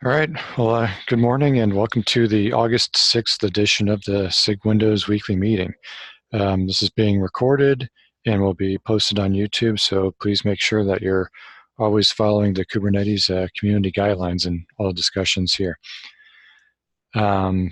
All right. Well, good morning and welcome to the August 6th edition of the SIG Windows weekly meeting. This is being recorded and will be posted on YouTube, so please make sure that you're always following the Kubernetes community guidelines in all discussions here. So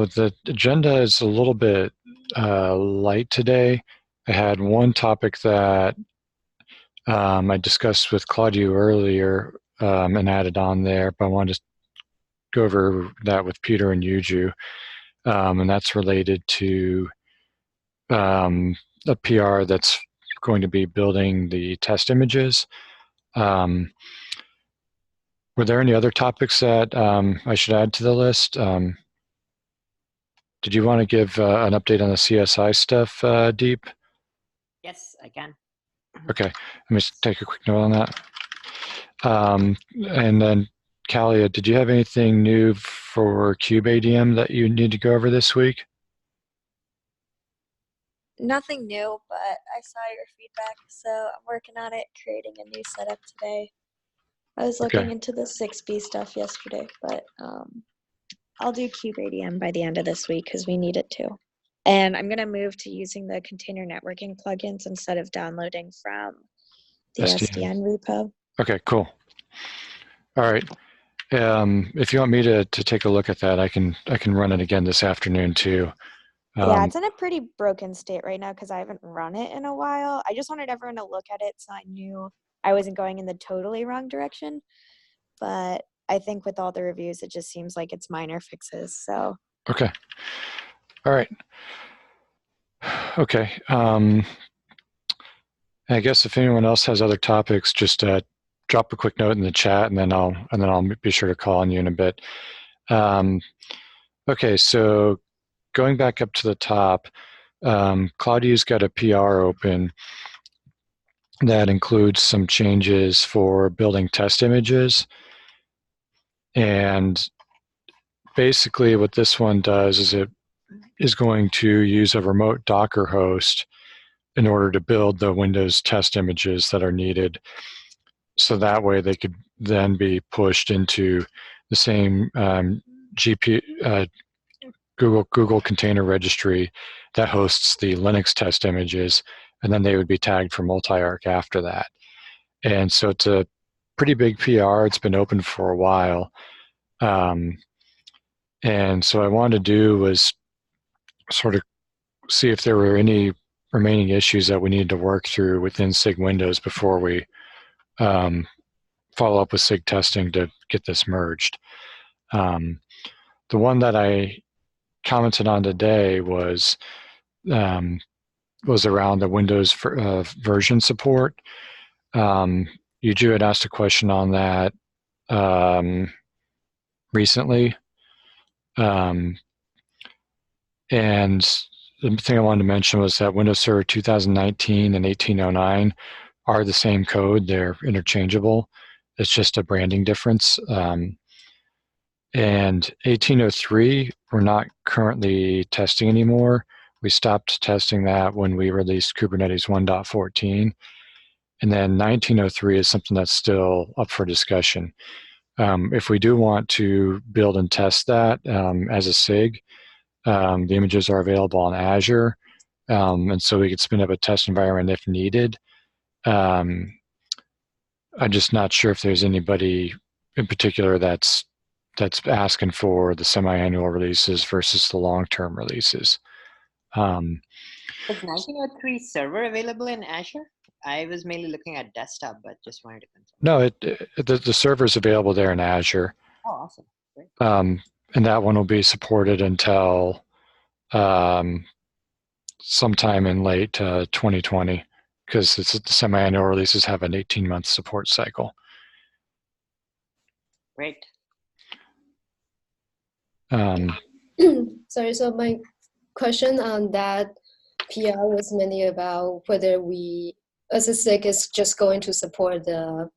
the agenda is a little bit light today. I had one topic that I discussed with Claudio earlier and added on there, but I wanted to go over that with Peter and Yuju, and that's related to a PR that's going to be building the test images. Were there any other topics that I should add to the list? Did you want to give an update on the CSI stuff, Deep? Yes, I can. Okay, let me just take a quick note on that. And then, Kalia, did you have anything new for KubeADM that you need to go over this week? Nothing new, but I saw your feedback, so I'm working on it, creating a new setup today. I was looking into the 6B stuff yesterday, but I'll do KubeADM by the end of this week because we need it to. And I'm going to move to using the container networking plugins instead of downloading from the SDN repo. Okay, cool. All right. If you want me to take a look at that, I can run it again this afternoon too. Yeah, it's in a pretty broken state right now because I haven't run it in a while. I just wanted everyone to look at it so I knew I wasn't going in the totally wrong direction. But I think with all the reviews, it just seems like it's minor fixes. So okay. All right. Okay. I guess if anyone else has other topics, just drop a quick note in the chat, and then I'll be sure to call on you in a bit. Okay, so going back up to the top, Claudia's got a PR open that includes some changes for building test images. And basically what this one does is it is going to use a remote Docker host in order to build the Windows test images that are needed. So that way they could then be pushed into the same Google Container Registry that hosts the Linux test images, and then they would be tagged for multi-arc after that. And so it's a pretty big PR. It's been open for a while. And so what I wanted to do was sort of see if there were any remaining issues that we needed to work through within SIG Windows before we follow up with SIG testing to get this merged. The one that I commented on today was around the Windows version support. Yuju had asked a question on that recently. And the thing I wanted to mention was that Windows Server 2019 and 1809 are the same code. They're interchangeable. It's just a branding difference. And 1803, we're not currently testing anymore. We stopped testing that when we released Kubernetes 1.14. And then 1903 is something that's still up for discussion. If we do want to build and test that as a SIG, the images are available on Azure, and so we could spin up a test environment if needed. I'm just not sure if there's anybody in particular that's asking for the semi-annual releases versus the long-term releases. Is 1903 server available in Azure? I was mainly looking at desktop, but just wanted to confirm. No, the server's available there in Azure. Oh, awesome. Great. And that one will be supported until sometime in late 2020, because the semi-annual releases have an 18-month support cycle. Great. Sorry, so my question on that PR was mainly about whether we, as a SIG, is just going to support the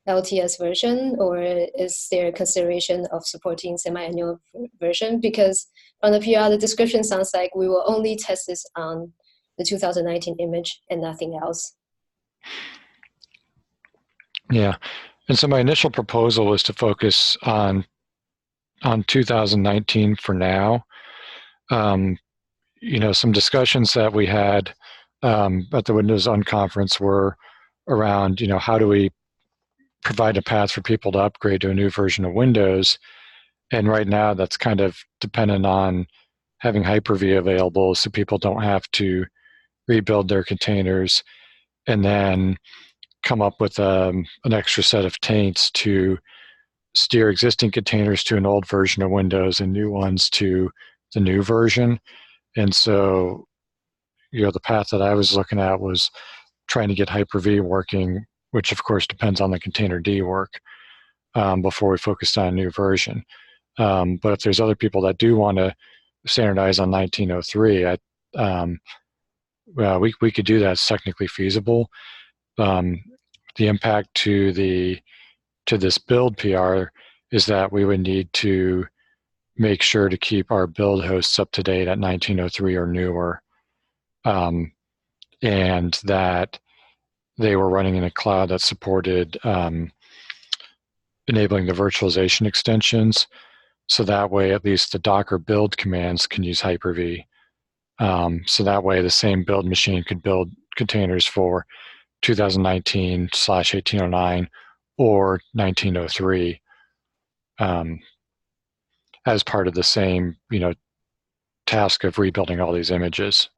LTS version, or is there consideration of supporting semi-annual version? Because from the PR, the description sounds like we will only test this on the 2019 image and nothing else. Yeah. And so my initial proposal was to focus on 2019 for now. You know, some discussions that we had at the Windows Unconference were around, you know, how do we provide a path for people to upgrade to a new version of Windows? And right now, that's kind of dependent on having Hyper-V available so people don't have to rebuild their containers and then come up with an extra set of taints to steer existing containers to an old version of Windows and new ones to the new version. And so, you know, the path that I was looking at was trying to get Hyper-V working, which of course depends on the containerd work before we focused on a new version. But if there's other people that do want to standardize on 1903, well, we could do that. It's technically feasible. The impact to this build PR is that we would need to make sure to keep our build hosts up to date at 1903 or newer, and that they were running in a cloud that supported enabling the virtualization extensions. So that way, at least the Docker build commands can use Hyper-V. So that way, the same build machine could build containers for 2019/1809 or 1903 as part of the same, you know, task of rebuilding all these images.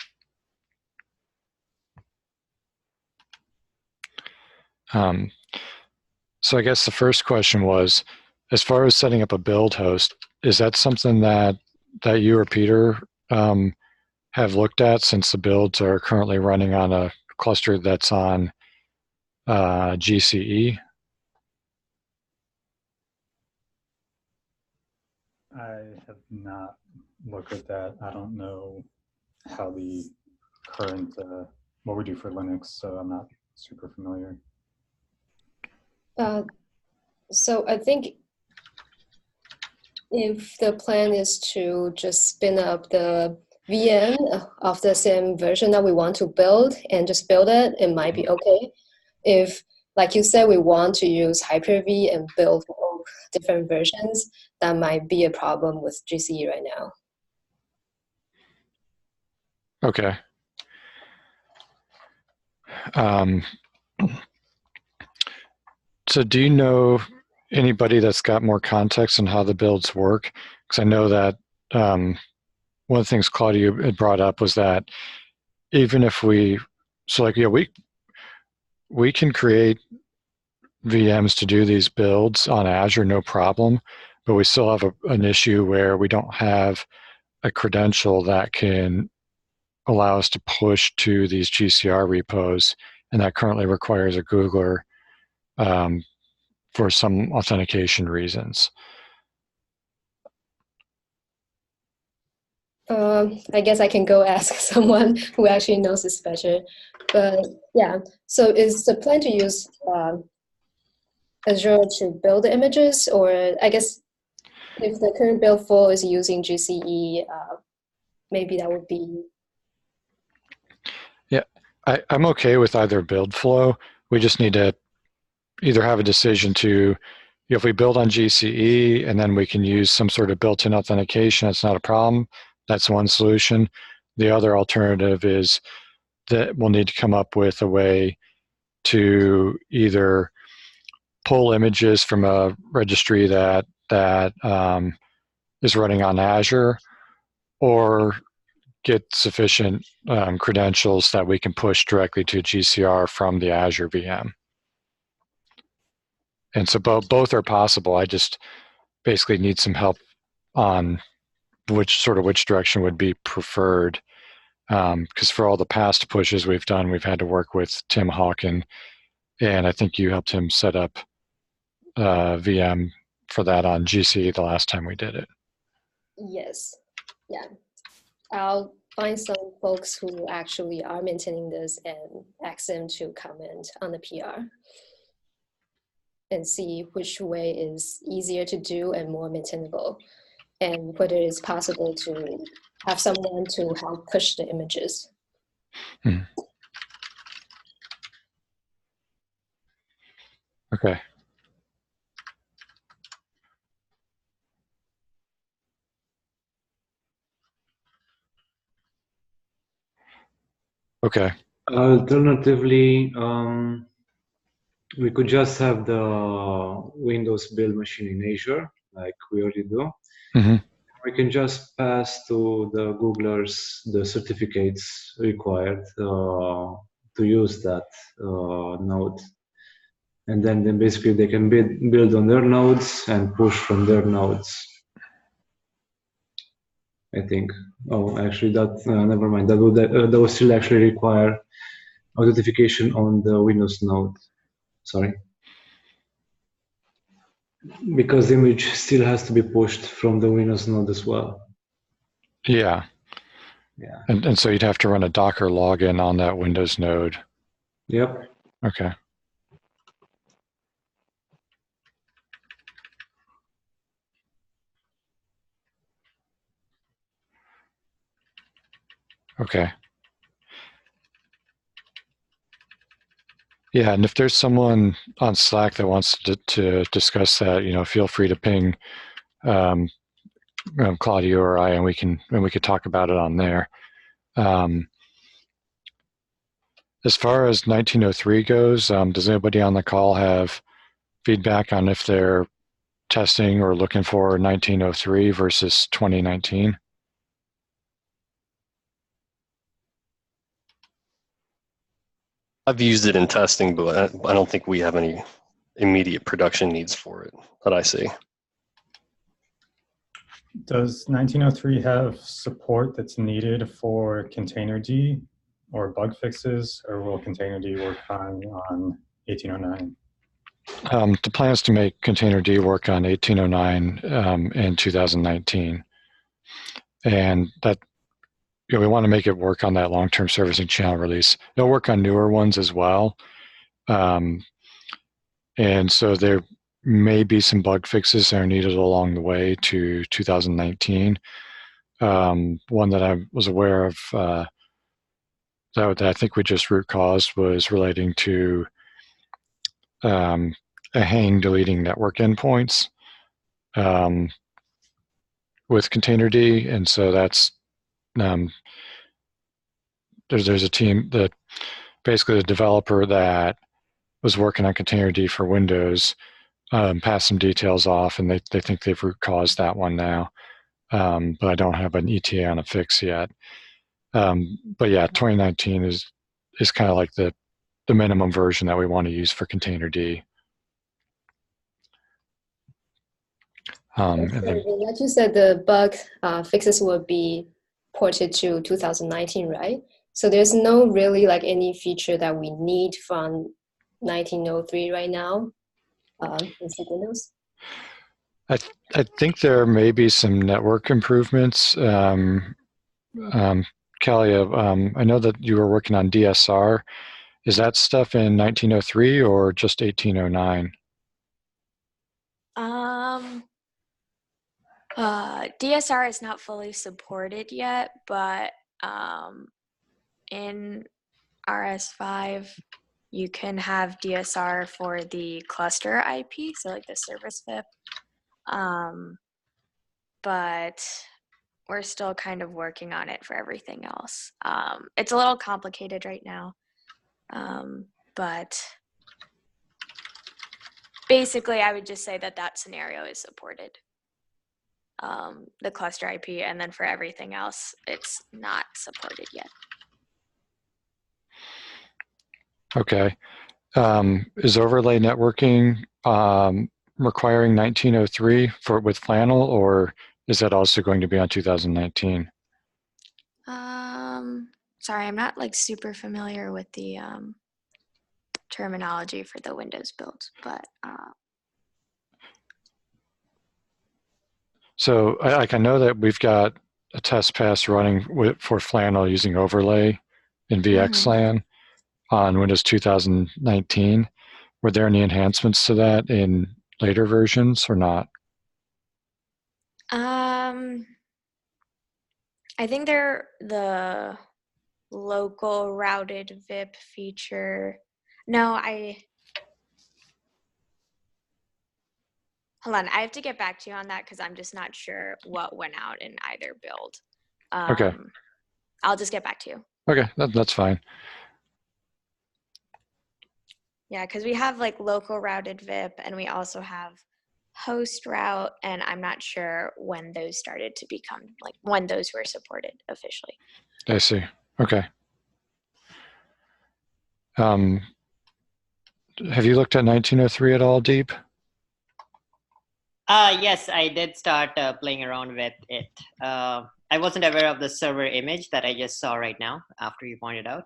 So I guess the first question was, as far as setting up a build host, is that something that you or Peter have looked at, since the builds are currently running on a cluster that's on GCE? I have not looked at that. I don't know how the current, what we do for Linux, so I'm not super familiar. So I think if the plan is to just spin up the VM of the same version that we want to build and just build it, it might be okay. If, like you said, we want to use Hyper-V and build all different versions, that might be a problem with GCE right now. Okay. So do you know anybody that's got more context on how the builds work? Because I know that one of the things Claudia had brought up was that even if we, so like, yeah, we can create VMs to do these builds on Azure, no problem, but we still have an issue where we don't have a credential that can allow us to push to these GCR repos, and that currently requires a Googler for some authentication reasons. I guess I can go ask someone who actually knows this better. But yeah, so is the plan to use Azure to build the images, or I guess if the current build flow is using GCE, maybe that would be. Yeah, I'm okay with either build flow. We just need to either have a decision to, if we build on GCE and then we can use some sort of built-in authentication, that's not a problem. That's one solution. The other alternative is that we'll need to come up with a way to either pull images from a registry that is running on Azure, or get sufficient credentials that we can push directly to GCR from the Azure VM. And so both are possible. I just basically need some help on which direction would be preferred. Because for all the past pushes we've done, we've had to work with Tim Hawken, and I think you helped him set up VM for that on GCE the last time we did it. Yes, yeah. I'll find some folks who actually are maintaining this and ask them to comment on the PR and see which way is easier to do and more maintainable, and whether it's possible to have someone to help push the images. Okay. Okay. Alternatively, we could just have the Windows build machine in Azure, like we already do. Hmm. We can just pass to the Googlers the certificates required to use that node. And then basically they can build on their nodes and push from their nodes. I think. Oh, actually, that never mind. That would still actually require authentication on the Windows node. Sorry, because the image still has to be pushed from the Windows node as well. Yeah. Yeah. And so you'd have to run a Docker login on that Windows node. Yep. Okay. Okay. Yeah, and if there's someone on Slack that wants to discuss that, feel free to ping um, Claudio or I, and we could talk about it on there. As far as 1903 goes, does anybody on the call have feedback on if they're testing or looking for 1903 versus 2019? I've used it in testing, but I don't think we have any immediate production needs for it that I see. Does 1903 have support that's needed for containerd or bug fixes, or will containerd work fine on 1809? The plan is to make containerd work on 1809 in 2019. And that we want to make it work on that long-term servicing channel release. It'll work on newer ones as well. And so there may be some bug fixes that are needed along the way to 2019. One that I was aware of that I think we just root caused was relating to a hang deleting network endpoints with containerd. And so that's there's a team that basically the developer that was working on containerd for Windows passed some details off, and they think they've root caused that one now. But I don't have an ETA on a fix yet. But yeah, 2019 is kind of like the minimum version that we want to use for containerd. And then, like you said, the bug fixes will be ported to 2019, right? So there's no really like any feature that we need from 1903 right now in SIG Windows. I think there may be some network improvements. Kelly, I know that you were working on DSR. Is that stuff in 1903 or just 1809? DSR is not fully supported yet, but in RS5, you can have DSR for the cluster IP, so like the service VIP. But we're still kind of working on it for everything else. It's a little complicated right now, but basically I would just say that scenario is supported. The cluster IP, and then for everything else, it's not supported yet. Okay. Is overlay networking requiring 1903 with Flannel, or is that also going to be on 2019? Sorry, I'm not like super familiar with the terminology for the Windows builds, but so I know that we've got a test pass running for Flannel using overlay in VXLAN on Windows 2019. Were there any enhancements to that in later versions or not? I think they're the local routed VIP feature. No, hold on. I have to get back to you on that because I'm just not sure what went out in either build. Okay. I'll just get back to you. Okay, that's fine. Yeah, because we have like local routed VIP and we also have host route, and I'm not sure when those started to become like when those were supported officially. I see. Okay. Have you looked at 1903 at all, Deep? Yes, I did start playing around with it. I wasn't aware of the server image that I just saw right now after you pointed out.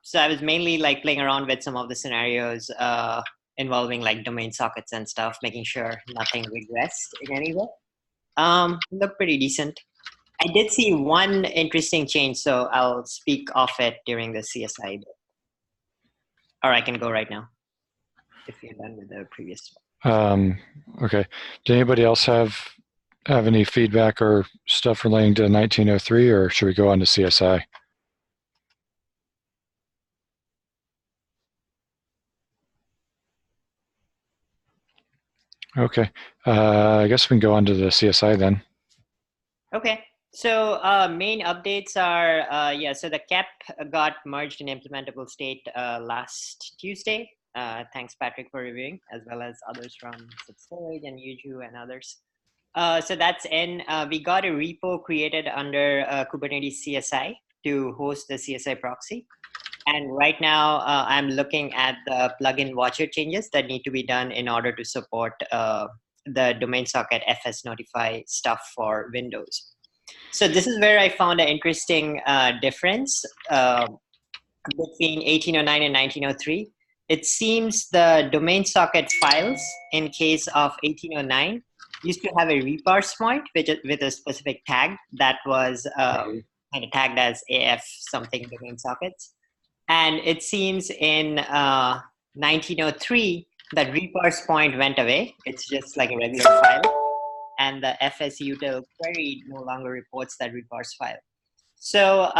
So I was mainly like playing around with some of the scenarios involving like domain sockets and stuff, making sure nothing regressed in any way. Looked pretty decent. I did see one interesting change, so I'll speak of it during the CSI bit. Or I can go right now if you're done with the previous one. Okay. Did anybody else have any feedback or stuff relating to 1903, or should we go on to CSI? Okay. I guess we can go on to the CSI then. Okay. So main updates are, yeah, so the CAP got merged in implementable state last Tuesday. Thanks, Patrick, for reviewing, as well as others from Storage and Yuju and others. So that's in. We got a repo created under Kubernetes CSI to host the CSI proxy. And right now, I'm looking at the plugin watcher changes that need to be done in order to support the domain socket FS notify stuff for Windows. So this is where I found an interesting difference between 1809 and 1903. It seems the domain socket files in case of 1809 used to have a reparse point with a specific tag that was kind of tagged as AF something domain sockets. And it seems in 1903, that reparse point went away. It's just like a regular file. And the fsutil query no longer reports that reparse file. So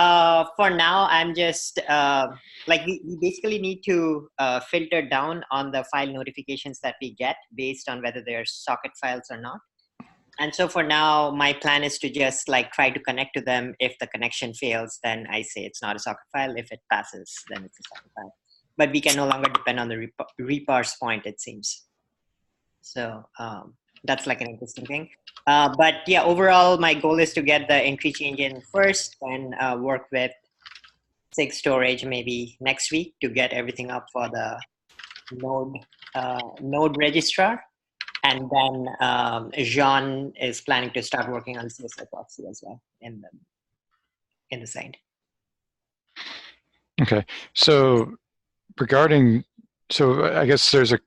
for now, I'm just, like we basically need to filter down on the file notifications that we get based on whether they're socket files or not. And so for now, my plan is to just like try to connect to them. If the connection fails, then I say it's not a socket file. If it passes, then it's a socket file. But we can no longer depend on the reparse point, it seems. So that's like an interesting thing. But yeah, overall, my goal is to get the entry change in first and work with SIG storage maybe next week to get everything up for the node registrar. And then Jean is planning to start working on CSI proxy as well in the side. Okay, so regarding, so I guess there's a,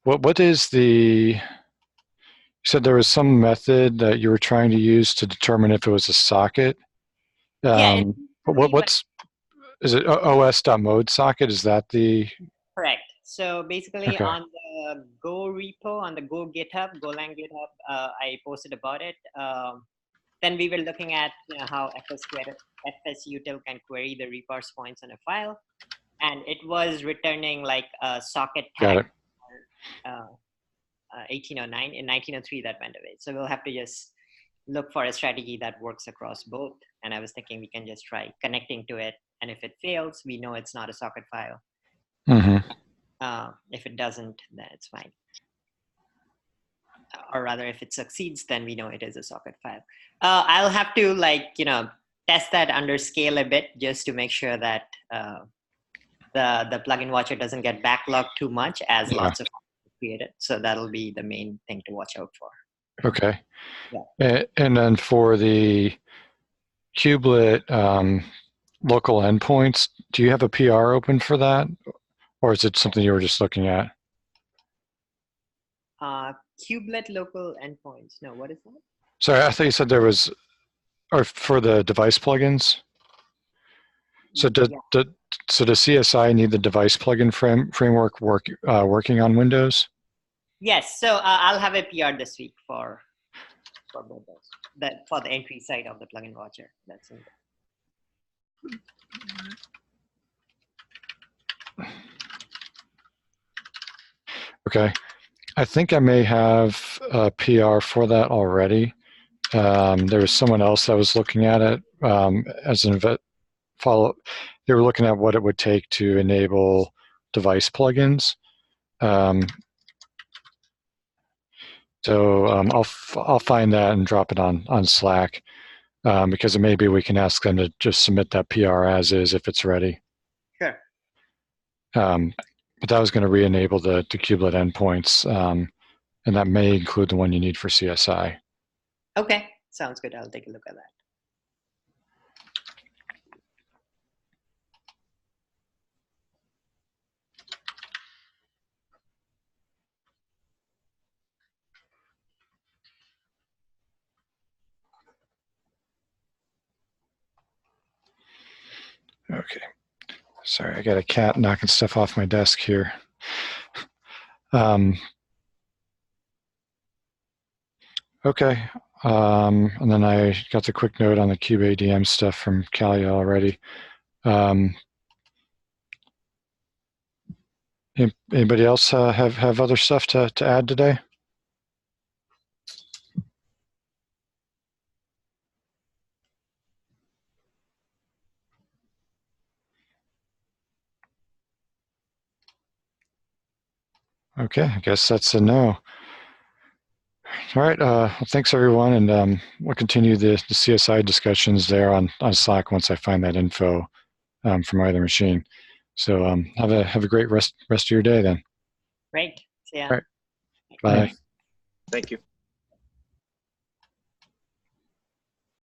what is the, you said there was some method that you were trying to use to determine if it was a socket. Yeah. What's, is it os.mode socket? Is that the? Correct. So basically okay. On the Go repo, on the Go GitHub, Golang GitHub, I posted about it. Then we were looking at how fsutil can query the reparse points on a file. And it was returning like a socket tag for 1809. In 1903, that went away. So we'll have to just look for a strategy that works across both. And I was thinking we can just try connecting to it. And if it fails, we know it's not a socket file. Mm-hmm. If it doesn't, then it's fine. Or rather, if it succeeds, then we know it is a socket file. I'll have to test that under scale a bit just to make sure that the plugin watcher doesn't get backlogged too much as lots of created. So that'll be the main thing to watch out for. Okay. Yeah. And then for the kubelet local endpoints, do you have a PR open for that? Or is it something you were just looking at? Kubelet local endpoints. No, what is that? Sorry, I thought you said there was, or for the device plugins. So does CSI need the device plugin framework working on Windows? Yes. So I'll have a PR this week for both those. For the entry side of the plugin watcher. That's in there. Okay. I think I may have a PR for that already. There was someone else that was looking at it as an follow, they were looking at what it would take to enable device plugins. So I'll find that and drop it on Slack, because maybe we can ask them to just submit that PR as is if it's ready. Sure. But that was going to re-enable the kubelet endpoints, and that may include the one you need for CSI. Okay, sounds good. I'll take a look at that. Okay. Sorry, I got a cat knocking stuff off my desk here. Okay. And then I got the quick note on the kubeadm stuff from Kalia already. Anybody else have other stuff to add today? Okay, I guess that's a no. All right, well, thanks everyone, and we'll continue the CSI discussions there on Slack once I find that info from either machine. So have a great rest of your day then. Great. See ya. All right. Bye. Thanks. Thank you.